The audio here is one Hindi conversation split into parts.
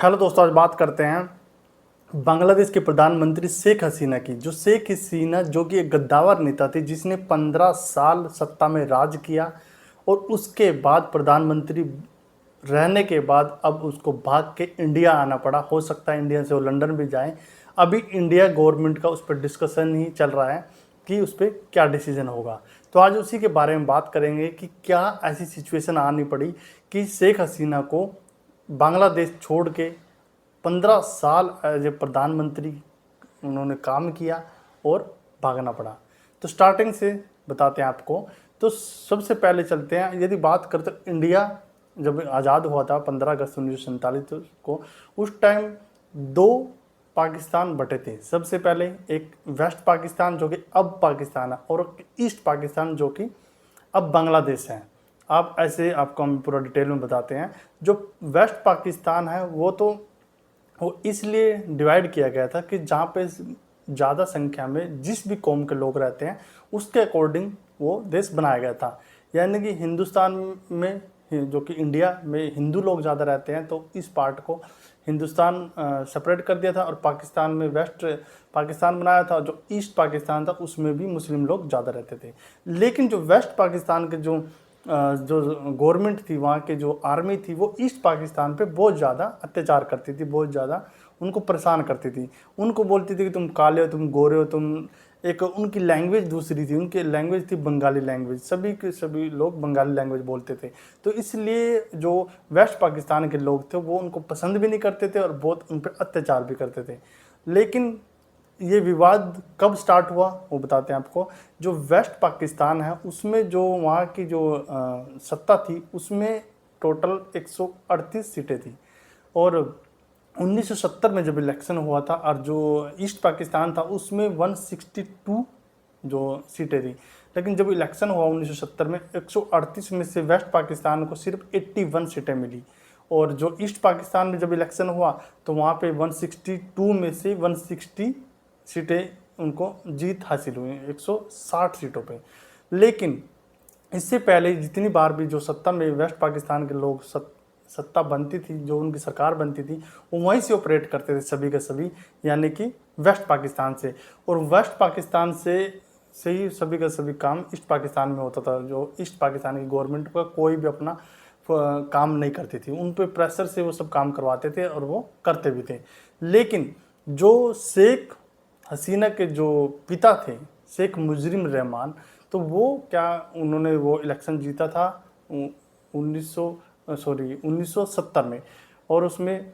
हेलो दोस्तों, आज बात करते हैं बांग्लादेश के प्रधानमंत्री शेख हसीना की। जो शेख हसीना जो कि एक गद्दावर नेता थी जिसने 15 साल सत्ता में राज किया और उसके बाद प्रधानमंत्री रहने के बाद अब उसको भाग के इंडिया आना पड़ा। हो सकता है इंडिया से वो लंदन भी जाए। अभी इंडिया गवर्नमेंट का उस पर डिस्कशन ही चल रहा है कि उस पर क्या डिसीजन होगा। तो आज उसी के बारे में बात करेंगे कि क्या ऐसी सिचुएशन आनी पड़ी कि शेख हसीना को बांग्लादेश छोड़ के 15 साल एज ए प्रधानमंत्री उन्होंने काम किया और भागना पड़ा। तो स्टार्टिंग से बताते हैं आपको। तो सबसे पहले चलते हैं, यदि बात करते इंडिया जब आज़ाद हुआ था 15 अगस्त 1947 को, उस टाइम दो पाकिस्तान बटे थे। सबसे पहले एक वेस्ट पाकिस्तान जो कि अब पाकिस्तान है और ईस्ट पाकिस्तान जो कि अब बांग्लादेश है। आप ऐसे आपको हम पूरा डिटेल में बताते हैं। जो वेस्ट पाकिस्तान है वो इसलिए डिवाइड किया गया था कि जहाँ पे ज़्यादा संख्या में जिस भी कौम के लोग रहते हैं उसके अकॉर्डिंग वो देश बनाया गया था। यानी कि हिंदुस्तान में जो कि इंडिया में हिंदू लोग ज़्यादा रहते हैं तो इस पार्ट को हिंदुस्तान सेपरेट कर दिया था और पाकिस्तान में वेस्ट पाकिस्तान बनाया था। जो ईस्ट पाकिस्तान था उसमें भी मुस्लिम लोग ज़्यादा रहते थे। लेकिन जो वेस्ट पाकिस्तान के जो गवर्नमेंट थी, वहाँ के जो आर्मी थी, वो ईस्ट पाकिस्तान पे बहुत ज़्यादा अत्याचार करती थी, बहुत ज़्यादा उनको परेशान करती थी। उनको बोलती थी कि तुम काले हो, तुम गोरे हो, तुम एक उनकी लैंग्वेज दूसरी थी। उनकी लैंग्वेज थी बंगाली लैंग्वेज, सभी के सभी लोग बंगाली लैंग्वेज बोलते थे। तो इसलिए जो वेस्ट पाकिस्तान के लोग थे वो उनको पसंद भी नहीं करते थे और बहुत उन पर अत्याचार भी करते थे। लेकिन ये विवाद कब स्टार्ट हुआ वो बताते हैं आपको। जो वेस्ट पाकिस्तान है उसमें जो वहाँ की जो सत्ता थी उसमें टोटल 138 सीटें थी और 1970 में जब इलेक्शन हुआ था और जो ईस्ट पाकिस्तान था उसमें 162 जो सीटें थी। लेकिन जब इलेक्शन हुआ 1970 में 138 में से वेस्ट पाकिस्तान को सिर्फ 81 सीटें मिली और जो ईस्ट पाकिस्तान में जब इलेक्शन हुआ तो वहाँ पे 162 में से 160 सीटें उनको जीत हासिल हुई 160 सीटों पे। लेकिन इससे पहले जितनी बार भी जो सत्ता में वेस्ट पाकिस्तान के लोग सत्ता बनती थी, जो उनकी सरकार बनती थी, वो वहीं से ऑपरेट करते थे सभी के सभी, यानी कि वेस्ट पाकिस्तान से। और वेस्ट पाकिस्तान से ही सभी का सभी काम ईस्ट पाकिस्तान में होता था। जो ईस्ट पाकिस्तान की गवर्नमेंट का कोई भी अपना काम नहीं करती थी, उन पे प्रेशर से वो सब काम करवाते थे और वो करते भी थे। लेकिन जो शेख हसीना के जो पिता थे शेख मुजरिम रहमान, तो वो क्या उन्होंने वो इलेक्शन जीता था 1970 में और उसमें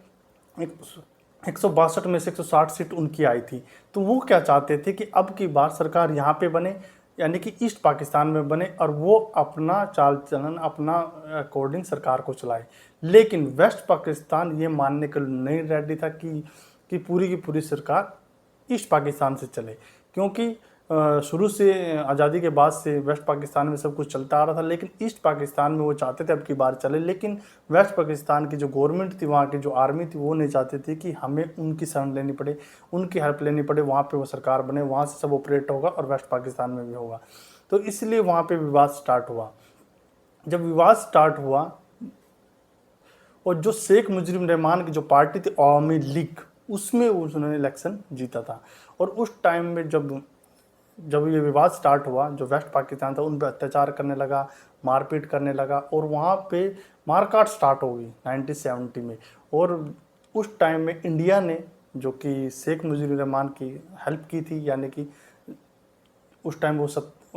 162 में से 160 सीट उनकी आई थी। तो वो क्या चाहते थे कि अब की बार सरकार यहाँ पे बने, यानी कि ईस्ट पाकिस्तान में बने और वो अपना चाल चलन अपना अकॉर्डिंग सरकार को चलाए। लेकिन वेस्ट पाकिस्तान ये मानने के लिए नहीं रेडी था कि पूरी की पूरी सरकार ईस्ट पाकिस्तान से चले, क्योंकि शुरू से आज़ादी के बाद से वेस्ट पाकिस्तान में सब कुछ चलता आ रहा था। लेकिन ईस्ट पाकिस्तान में वो चाहते थे अब की बार चले। लेकिन वेस्ट पाकिस्तान की जो गवर्नमेंट थी, वहाँ की जो आर्मी थी, वो नहीं चाहती थी कि हमें उनकी शरण लेनी पड़े, उनकी हेल्प लेनी पड़े, वहाँ पे वो सरकार बने, वहाँ से सब ऑपरेट होगा और वेस्ट पाकिस्तान में भी होगा। तो इसलिए वहाँ पे विवाद स्टार्ट हुआ। जब विवाद स्टार्ट हुआ और जो शेख मुजरिम रहमान की जो पार्टी थी अवामी लीग, उसमें उन्होंने इलेक्शन जीता था। और उस टाइम में जब ये विवाद स्टार्ट हुआ, जो वेस्ट पाकिस्तान था उन पर अत्याचार करने लगा, मारपीट करने लगा और वहाँ पे मारकाट स्टार्ट हो गई 1970 में। और उस टाइम में इंडिया ने जो कि शेख मुजीबुर रहमान की हेल्प की थी, यानी कि उस टाइम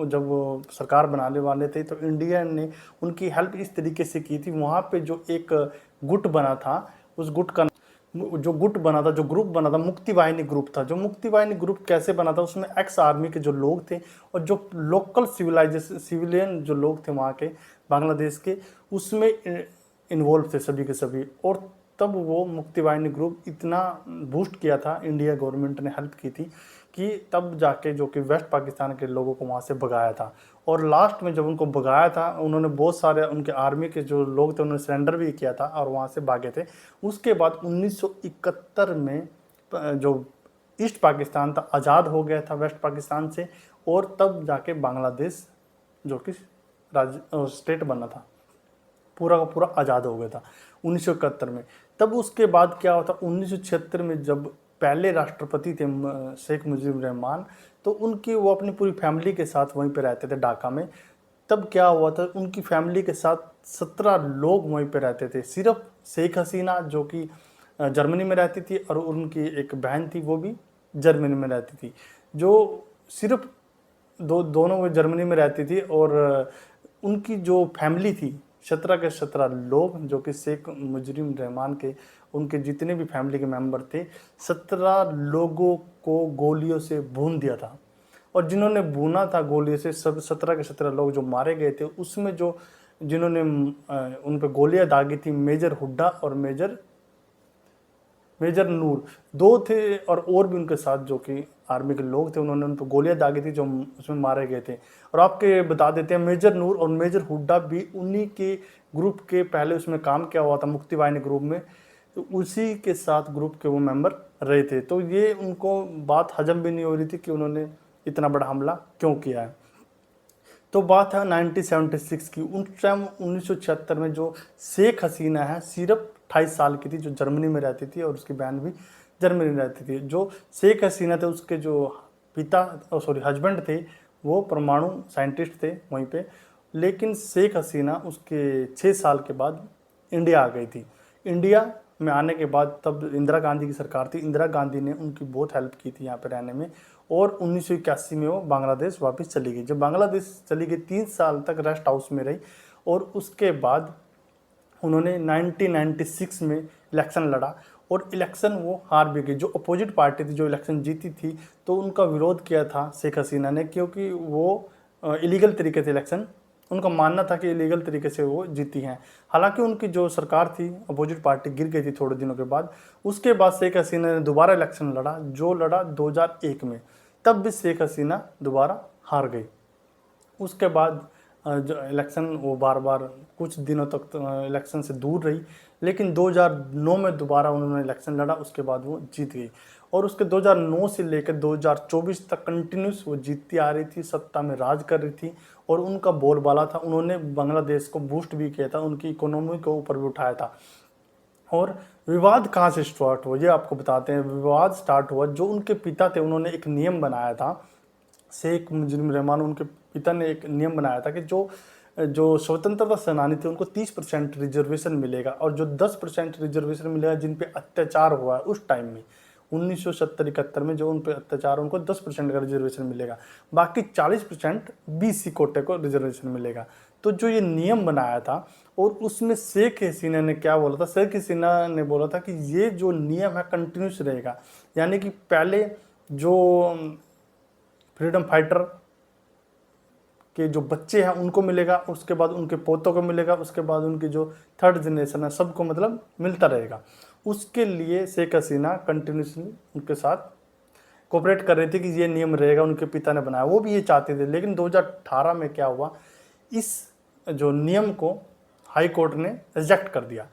जब वो सरकार बनाने वाले थे तो इंडिया ने उनकी हेल्प इस तरीके से की थी। वहाँ पे जो एक गुट बना था, उस गुट का जो गुट बना था, जो ग्रुप बना था, मुक्ति वाहिनी ग्रुप था। जो मुक्ति वाहिनी ग्रुप कैसे बना था, उसमें एक्स आर्मी के जो लोग थे और जो लोकल सिविलियन जो लोग थे वहाँ के बांग्लादेश के, उसमें इन्वॉल्व थे सभी के सभी। और तब वो मुक्ति वाहिनी ग्रुप इतना बूस्ट किया था, इंडिया गवर्नमेंट ने हेल्प की थी कि तब जाके जो कि वेस्ट पाकिस्तान के लोगों को वहाँ से भगाया था। और लास्ट में जब उनको भगाया था, उन्होंने बहुत सारे उनके आर्मी के जो लोग थे उन्होंने सरेंडर भी किया था और वहाँ से भागे थे। उसके बाद 1971 में जो ईस्ट पाकिस्तान था आज़ाद हो गया था वेस्ट पाकिस्तान से, और तब जाके बांग्लादेश जो कि राज्य स्टेट बना था, पूरा का पूरा आज़ाद हो गया था 1971 में। तब उसके बाद क्या होता, 1976 में जब पहले राष्ट्रपति थे शेख मुजीब रहमान, तो उनकी वो अपनी पूरी फैमिली के साथ वहीं पे रहते थे ढाका में। तब क्या हुआ था, उनकी फैमिली के साथ 17 लोग वहीं पे रहते थे। सिर्फ शेख हसीना जो कि जर्मनी में रहती थी, और उनकी एक बहन थी वो भी जर्मनी में रहती थी, जो सिर्फ दोनों वो जर्मनी में रहती थी। और उनकी जो फैमिली थी 17 के 17 लोग, जो कि शेख मुजीब रहमान के उनके जितने भी फैमिली के मेंबर थे, 17 लोगों को गोलियों से भून दिया था। और जिन्होंने भूना था गोलियों से, सब 17 के 17 लोग जो मारे गए थे, उसमें जो जिन्होंने उन पर गोलियां दागी थी, मेजर हुड्डा और मेजर नूर, दो थे। और भी उनके साथ जो कि आर्मी के लोग थे, उन्होंने उन पर गोलियां दागी थी जो उसमें मारे गए थे। और आपके बता देते हैं, मेजर नूर और मेजर हुड्डा भी उन्हीं के ग्रुप के पहले उसमें काम किया हुआ था, मुक्ति वाहिनी ग्रुप में, तो उसी के साथ ग्रुप के वो मेंबर रहे थे। तो ये उनको बात हजम भी नहीं हो रही थी कि उन्होंने इतना बड़ा हमला क्यों किया है। तो बात है 1976 की। उस टाइम 1976 में जो शेख हसीना है सिर्फ 28 साल की थी, जो जर्मनी में रहती थी, और उसकी बहन भी जर्मनी में रहती थी। जो शेख हसीना थे, उसके जो हस्बैंड थे, वो परमाणु साइंटिस्ट थे वहीं पे। लेकिन शेख हसीना उसके 6 साल के बाद इंडिया आ गई थी। इंडिया में आने के बाद तब इंदिरा गांधी की सरकार थी, इंदिरा गांधी ने उनकी बहुत हेल्प की थी यहाँ पे रहने में। और 1981 में वो बांग्लादेश वापस चली गई। जब बांग्लादेश चली गई, 3 साल तक रेस्ट हाउस में रही, और उसके बाद उन्होंने 1996 में इलेक्शन लड़ा, और इलेक्शन वो हार भी गई। जो अपोजिट पार्टी थी, जो इलेक्शन जीती थी, तो उनका विरोध किया था शेख हसीना ने, क्योंकि वो इलीगल तरीके से इलेक्शन, उनका मानना था कि इलीगल तरीके से वो जीती हैं। हालांकि उनकी जो सरकार थी, अपोजिट पार्टी गिर गई थी थोड़े दिनों के बाद। उसके बाद शेख हसीना ने दोबारा इलेक्शन लड़ा, जो लड़ा 2001 में। तब भी शेख हसीना दोबारा हार गई। उसके बाद जो इलेक्शन, वो बार बार कुछ दिनों तक इलेक्शन से दूर रही, लेकिन 2009 में दोबारा उन्होंने इलेक्शन लड़ा, उसके बाद वो जीत गई। और उसके 2009 से लेकर 2024 तक कंटिन्यूस वो जीतती आ रही थी, सत्ता में राज कर रही थी। और उनका बोलबाला था, उन्होंने बांग्लादेश को बूस्ट भी किया था, उनकी इकोनॉमी को ऊपर भी उठाया था। और विवाद कहाँ से स्टार्ट हुआ, ये आपको बताते हैं। विवाद स्टार्ट हुआ, जो उनके पिता थे, उन्होंने एक नियम बनाया था, शेख मुजीब रहमान, उनके पिता ने एक नियम बनाया था कि जो जो स्वतंत्रता सेनानी थे, उनको 30% रिजर्वेशन मिलेगा, और जो 10% रिजर्वेशन मिलेगा जिन पे अत्याचार हुआ है उस टाइम में 1970-71 में, जो उन पे अत्याचार, उनको 10% का रिजर्वेशन मिलेगा। बाकी 40% बीसी कोटे को रिजर्वेशन मिलेगा। तो जो ये नियम बनाया था, और उसमें शेख हसीना ने क्या बोला था, शेख हसीना ने बोला था कि ये जो नियम है कंटिन्यूस रहेगा। यानी कि पहले जो फ्रीडम फाइटर के जो बच्चे हैं उनको मिलेगा, उसके बाद उनके पोतों को मिलेगा, उसके बाद उनकी जो थर्ड जनरेशन है सबको मतलब मिलता रहेगा। उसके लिए शेख हसीना कंटिन्यूसली उनके साथ कोऑपरेट कर रही थी कि ये नियम रहेगा, उनके पिता ने बनाया, वो भी ये चाहते थे। लेकिन 2018 में क्या हुआ, इस जो नियम को हाई कोर्ट ने रिजेक्ट कर दिया।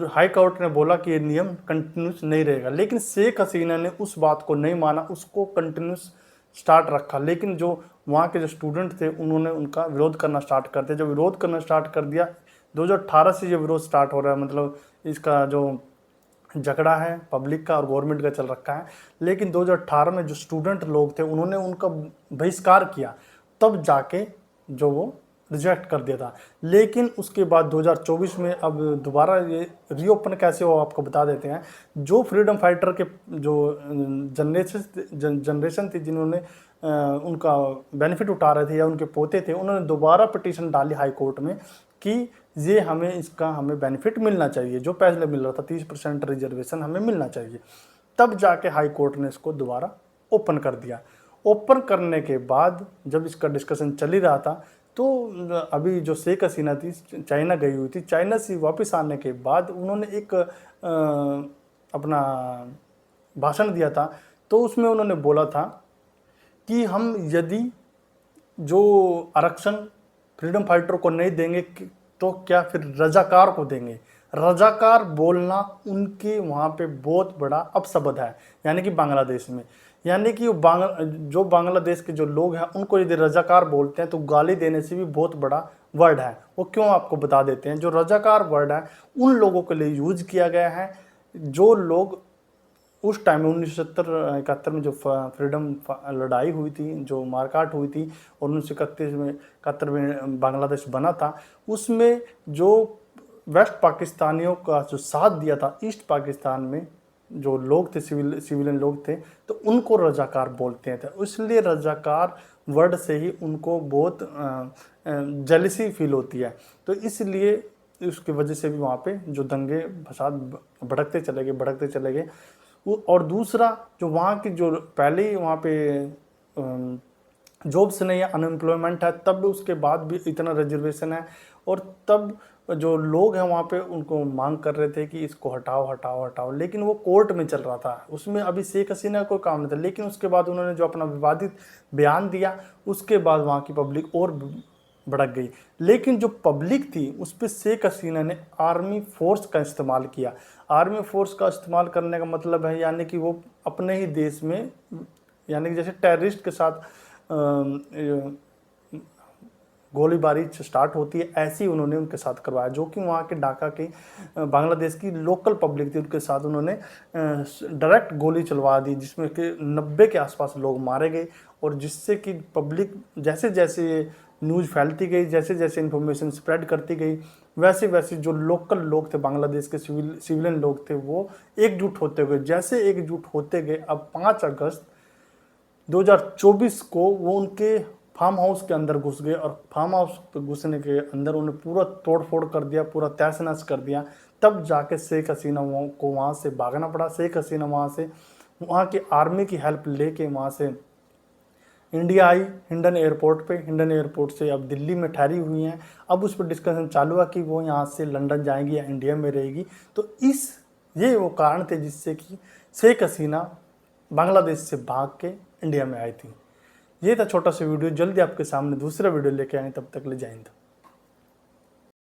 हाई कोर्ट ने बोला कि ये नियम कंटिन्यूस नहीं रहेगा, लेकिन शेख हसीना ने उस बात को नहीं माना, उसको कंटिन्यूस स्टार्ट रखा। लेकिन जो वहाँ के जो स्टूडेंट थे, उन्होंने उनका विरोध करना स्टार्ट कर दिया। जब विरोध करना स्टार्ट कर दिया, 2018 से ये विरोध स्टार्ट हो रहा है, मतलब इसका जो झगड़ा है पब्लिक का और गवर्नमेंट का चल रखा है। लेकिन 2018 में जो स्टूडेंट लोग थे, उन्होंने उनका बहिष्कार किया, तब जाके जो वो रिजेक्ट कर दिया था। लेकिन उसके बाद 2024 में अब दोबारा ये रीओपन कैसे हो आपको बता देते हैं। जो फ्रीडम फाइटर के जो जनरेशन थी, जिन्होंने उनका बेनिफिट उठा रहे थे या उनके पोते थे, उन्होंने दोबारा पिटीशन डाली हाई कोर्ट में कि ये हमें बेनिफिट मिलना चाहिए, जो पहले मिल रहा था 30% रिजर्वेशन हमें मिलना चाहिए। तब जाके हाई कोर्ट ने इसको दोबारा ओपन कर दिया। ओपन करने के बाद जब इसका डिस्कशन चल ही रहा था, तो अभी जो शेख हसीना थी, चाइना गई हुई थी, चाइना से वापस आने के बाद उन्होंने एक अपना भाषण दिया था। तो उसमें उन्होंने बोला था कि हम यदि जो आरक्षण फ्रीडम फाइटर को नहीं देंगे तो क्या फिर रजाकार को देंगे। रजाकार बोलना उनके वहाँ पे बहुत बड़ा अपशब्द है, यानी कि बांग्लादेश में। यानी कि जो बांग्लादेश के जो लोग हैं, उनको यदि रजाकार बोलते हैं तो गाली देने से भी बहुत बड़ा वर्ड है। वो क्यों आपको बता देते हैं। जो रजाकार वर्ड है उन लोगों के लिए यूज किया गया है जो लोग उस टाइम में 1970-71 में जो फ्रीडम लड़ाई हुई थी, जो मारकाट हुई थी और 1971 में बांग्लादेश बना था, उसमें जो वेस्ट पाकिस्तानियों का जो साथ दिया था, ईस्ट पाकिस्तान में जो लोग थे, सिविलियन लोग थे, तो उनको रजाकार बोलते हैं। तो इसलिए रजाकार वर्ड से ही उनको बहुत जेलसी फील होती है। तो इसलिए उसकी वजह से भी वहाँ पे जो दंगे फसाद भड़कते चले गए। और दूसरा, जो वहाँ की जो पहले ही वहाँ पे जॉब्स नहीं है, अनएम्प्लॉयमेंट है, तब भी उसके बाद भी इतना रिजर्वेशन है। और तब जो लोग हैं वहाँ पे उनको मांग कर रहे थे कि इसको हटाओ हटाओ हटाओ, लेकिन वो कोर्ट में चल रहा था, उसमें अभी शेख हसीना का कोई काम नहीं था। लेकिन उसके बाद उन्होंने जो अपना विवादित बयान दिया, उसके बाद वहाँ की पब्लिक और भड़क गई। लेकिन जो पब्लिक थी उस पर शेख हसीना ने आर्मी फोर्स का इस्तेमाल किया। आर्मी फोर्स का इस्तेमाल करने का मतलब है यानी कि वो अपने ही देश में, यानी कि जैसे टेररिस्ट के साथ गोलीबारी स्टार्ट होती है, ऐसे ही उन्होंने उनके साथ करवाया। जो कि वहाँ के ढाका के बांग्लादेश की लोकल पब्लिक थी, उनके साथ उन्होंने डायरेक्ट गोली चलवा दी, जिसमें कि 90 के आसपास लोग मारे गए। और जिससे कि पब्लिक जैसे जैसे न्यूज़ फैलती गई, जैसे जैसे इन्फॉर्मेशन स्प्रेड करती गई, वैसे वैसे जो लोकल लोग थे, बांग्लादेश के सिविलियन लोग थे, वो एकजुट होते गए। जैसे एकजुट होते गए, अब 5 अगस्त 2024 को वो उनके फार्म हाउस के अंदर घुस गए। और फार्म हाउस पे घुसने के अंदर उन्हें पूरा तोड़ फोड़ कर दिया, पूरा तहस नहस कर दिया। तब जाके शेख हसीना को वहाँ से भागना पड़ा। शेख हसीना वहाँ की आर्मी की हेल्प लेके वहाँ से इंडिया आई, हिंडन एयरपोर्ट पे। हिंडन एयरपोर्ट से अब दिल्ली में ठहरी हुई हैं। अब उस पर डिस्कशन चालू है कि वो यहाँ से लंदन जाएंगी या इंडिया में रहेगी। तो ये वो कारण थे जिससे कि शेख हसीना बांग्लादेश से भाग के इंडिया में आई थी। ये था छोटा सा वीडियो। जल्दी आपके सामने दूसरा वीडियो लेके आए, तब तक ले जय हिंद।